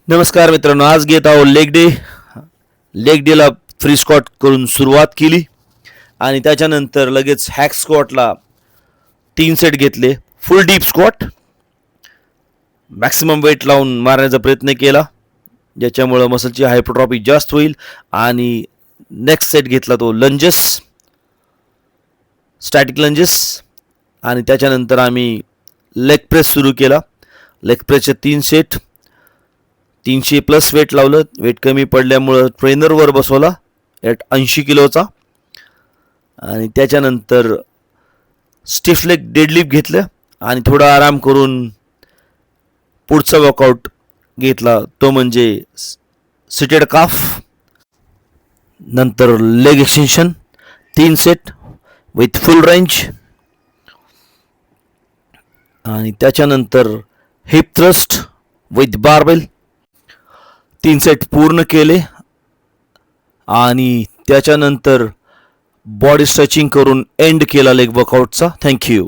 नमस्कार मित्रांनो, आज घेत आहोत लेग डेला फ्री स्क्वॉट करून सुरुवात केली आणि त्याच्यानंतर लगेच हॅक स्क्वॉटला 3 सेट घेतले. Full deep squat maximum weight लावून मारण्याचा प्रयत्न केला, ज्याच्यामुळं मसलची हायपरट्रॉफी जास्त होईल. आणि नेक्स्ट सेट घेतला तो लंजेस, स्टॅटिक लंजेस. आणि त्याच्यानंतर आम्ही लेग प्रेस सुरू केला. लेग प्रेसचे 3 सेट, 300+ वेट लावलं. वेट कमी पडल्यामुळं ट्रेनरवर बसवला 80 किलोचा. आणि त्याच्यानंतर स्टिफ लेग डेडलिफ्ट घेतलं आणि थोडा आराम करून पुढचा वर्कआउट घेतला, तो म्हणजे सिटेड काफ. नंतर leg extension 3 set with full range. आणि त्याच्यानंतर heap thrust with barbell 3 set पूर्ण केले. आणि त्याच्यानंतर बॉडी स्ट्रेचिंग करून एंड केला लेग वर्कआउटचा. थँक्यू.